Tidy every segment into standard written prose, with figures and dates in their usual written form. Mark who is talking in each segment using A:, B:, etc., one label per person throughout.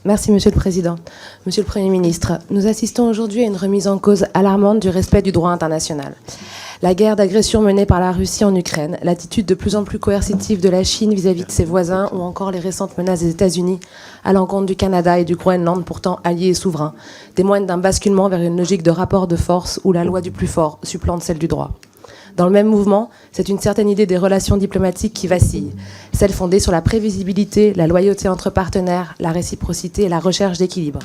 A: Merci, Monsieur le Président. Monsieur le Premier ministre, nous assistons aujourd'hui à une remise en cause alarmante du respect du droit international. La guerre d'agression menée par la Russie en Ukraine, l'attitude de plus en plus coercitive de la Chine vis-à-vis de ses voisins ou encore les récentes menaces des États-Unis à l'encontre du Canada et du Groenland, pourtant alliés et souverains, témoignent d'un basculement vers une logique de rapport de force où la loi du plus fort supplante celle du droit. Dans le même mouvement, c'est une certaine idée des relations diplomatiques qui vacille, celle fondée sur la prévisibilité, la loyauté entre partenaires, la réciprocité et la recherche d'équilibre.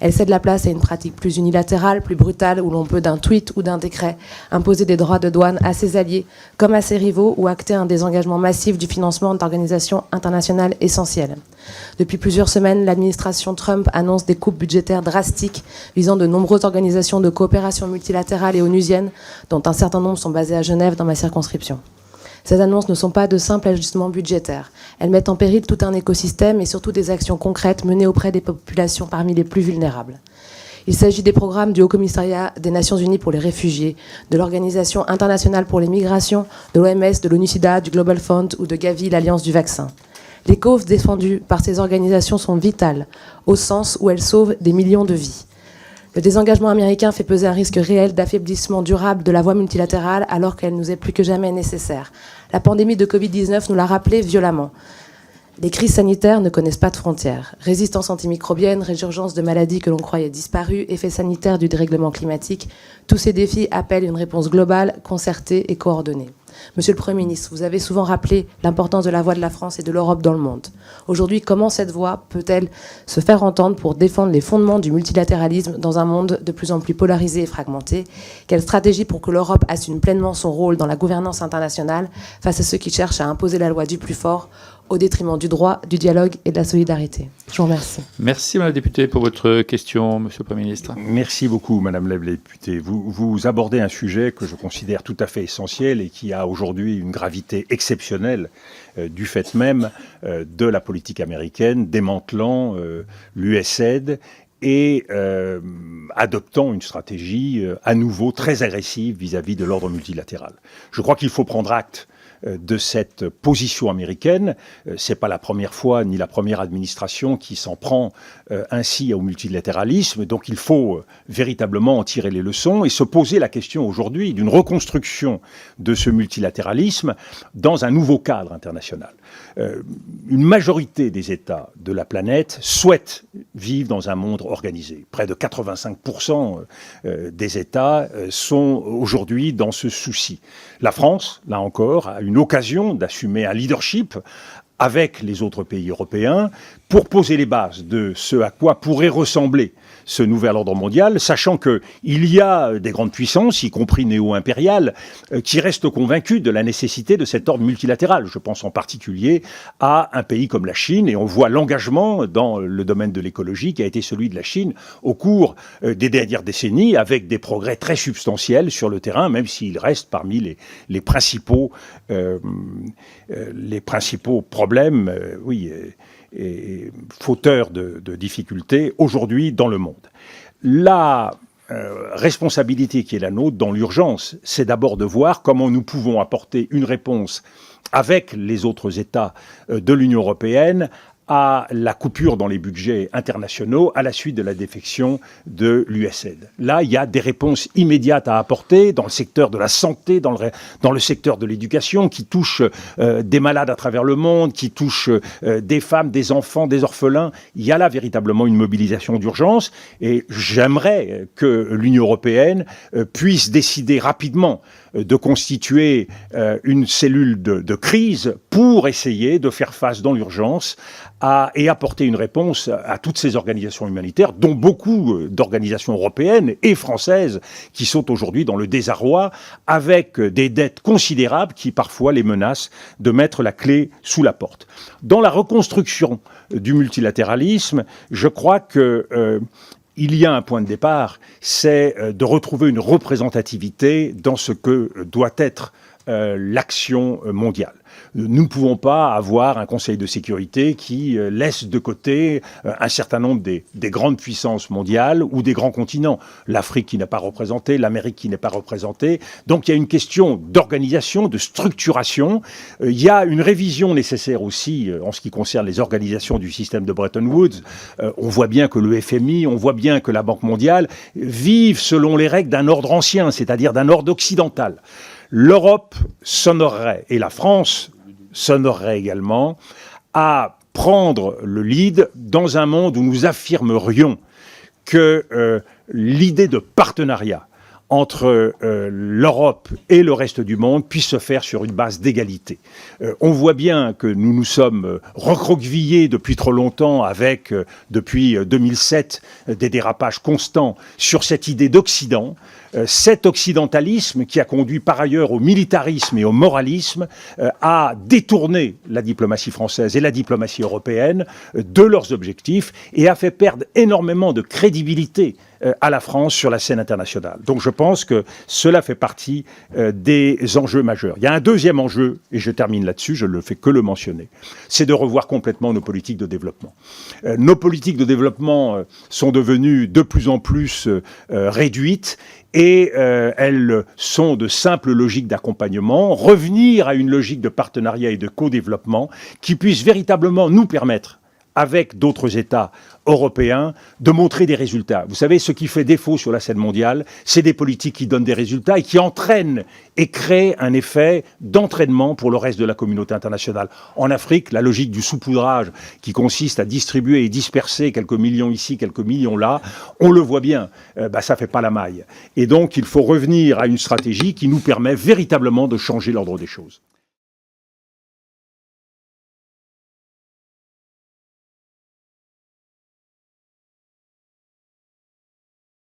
A: Elle cède la place à une pratique plus unilatérale, plus brutale, où l'on peut d'un tweet ou d'un décret imposer des droits de douane à ses alliés comme à ses rivaux ou acter un désengagement massif du financement d'organisations internationales essentielles. Depuis plusieurs semaines, l'administration Trump annonce des coupes budgétaires drastiques visant de nombreuses organisations de coopération multilatérale et onusiennes, dont un certain nombre sont basées à Genève dans ma circonscription. Ces annonces ne sont pas de simples ajustements budgétaires. Elles mettent en péril tout un écosystème et surtout des actions concrètes menées auprès des populations parmi les plus vulnérables. Il s'agit des programmes du Haut-Commissariat des Nations Unies pour les réfugiés, de l'Organisation internationale pour les migrations, de l'OMS, de l'ONU-SIDA, du Global Fund ou de Gavi, l'Alliance du vaccin. Les causes défendues par ces organisations sont vitales, au sens où elles sauvent des millions de vies. Le désengagement américain fait peser un risque réel d'affaiblissement durable de la voie multilatérale alors qu'elle nous est plus que jamais nécessaire. La pandémie de Covid-19 nous l'a rappelé violemment. Les crises sanitaires ne connaissent pas de frontières. Résistance antimicrobienne, résurgence de maladies que l'on croyait disparues, effets sanitaires du dérèglement climatique, tous ces défis appellent une réponse globale, concertée et coordonnée. Monsieur le Premier ministre, vous avez souvent rappelé l'importance de la voix de la France et de l'Europe dans le monde. Aujourd'hui, comment cette voix peut-elle se faire entendre pour défendre les fondements du multilatéralisme dans un monde de plus en plus polarisé et fragmenté? Quelle stratégie pour que l'Europe assume pleinement son rôle dans la gouvernance internationale face à ceux qui cherchent à imposer la loi du plus fort au détriment du droit, du dialogue et de la solidarité? Je vous remercie.
B: Merci, Madame la députée, pour votre question, Monsieur le Premier ministre.
C: Merci beaucoup, Madame la députée. Vous abordez un sujet que je considère tout à fait essentiel et qui a aujourd'hui une gravité exceptionnelle du fait même de la politique américaine démantelant l'USAID et adoptant une stratégie à nouveau très agressive vis-à-vis de l'ordre multilatéral. Je crois qu'il faut prendre acte de cette position américaine. C'est pas la première fois ni la première administration qui s'en prend ainsi au multilatéralisme. Donc il faut véritablement en tirer les leçons et se poser la question aujourd'hui d'une reconstruction de ce multilatéralisme dans un nouveau cadre international. Une majorité des États de la planète souhaitent vivre dans un monde organisé. Près de 85% des États sont aujourd'hui dans ce souci. La France, là encore, a une occasion d'assumer un leadership avec les autres pays européens pour poser les bases de ce à quoi pourrait ressembler ce nouvel ordre mondial, sachant qu'il y a des grandes puissances, y compris néo-impériales, qui restent convaincues de la nécessité de cet ordre multilatéral. Je pense en particulier à un pays comme la Chine, et on voit l'engagement dans le domaine de l'écologie qui a été celui de la Chine au cours des dernières décennies, avec des progrès très substantiels sur le terrain, même s'il reste parmi les principaux problèmes, et fauteurs de difficultés aujourd'hui dans le monde. La responsabilité qui est la nôtre dans l'urgence, c'est d'abord de voir comment nous pouvons apporter une réponse avec les autres États de l'Union européenne à la coupure dans les budgets internationaux à la suite de la défection de l'USAID. Là, il y a des réponses immédiates à apporter dans le secteur de la santé, dans le secteur de l'éducation, qui touche des malades à travers le monde, qui touche des femmes, des enfants, des orphelins. Il y a là véritablement une mobilisation d'urgence et j'aimerais que l'Union européenne puisse décider rapidement de constituer une cellule de crise pour essayer de faire face dans l'urgence et apporter une réponse à toutes ces organisations humanitaires, dont beaucoup d'organisations européennes et françaises qui sont aujourd'hui dans le désarroi, avec des dettes considérables qui parfois les menacent de mettre la clé sous la porte. Dans la reconstruction du multilatéralisme, je crois que il y a un point de départ, c'est de retrouver une représentativité dans ce que doit être l'action mondiale. Nous ne pouvons pas avoir un Conseil de sécurité qui laisse de côté un certain nombre des grandes puissances mondiales ou des grands continents. L'Afrique qui n'est pas représentée, l'Amérique qui n'est pas représentée. Donc il y a une question d'organisation, de structuration. Il y a une révision nécessaire aussi en ce qui concerne les organisations du système de Bretton Woods. On voit bien que le FMI, on voit bien que la Banque mondiale vivent selon les règles d'un ordre ancien, c'est-à-dire d'un ordre occidental. L'Europe s'honorerait, et la France s'honorerait également, à prendre le lead dans un monde où nous affirmerions que l'idée de partenariat entre l'Europe et le reste du monde puisse se faire sur une base d'égalité. On voit bien que nous nous sommes recroquevillés depuis trop longtemps avec, depuis 2007, des dérapages constants sur cette idée d'Occident. Cet occidentalisme qui a conduit par ailleurs au militarisme et au moralisme a détourné la diplomatie française et la diplomatie européenne de leurs objectifs et a fait perdre énormément de crédibilité à la France sur la scène internationale. Donc je pense que cela fait partie des enjeux majeurs. Il y a un deuxième enjeu, et je termine là-dessus, je ne fais que le mentionner, c'est de revoir complètement nos politiques de développement. Nos politiques de développement sont devenues de plus en plus réduites et elles sont de simples logiques d'accompagnement. Revenir à une logique de partenariat et de co-développement qui puisse véritablement nous permettre, avec d'autres États européens, de montrer des résultats. Vous savez, ce qui fait défaut sur la scène mondiale, c'est des politiques qui donnent des résultats et qui entraînent et créent un effet d'entraînement pour le reste de la communauté internationale. En Afrique, la logique du saupoudrage qui consiste à distribuer et disperser quelques millions ici, quelques millions là, on le voit bien, ça fait pas la maille. Et donc, il faut revenir à une stratégie qui nous permet véritablement de changer l'ordre des choses.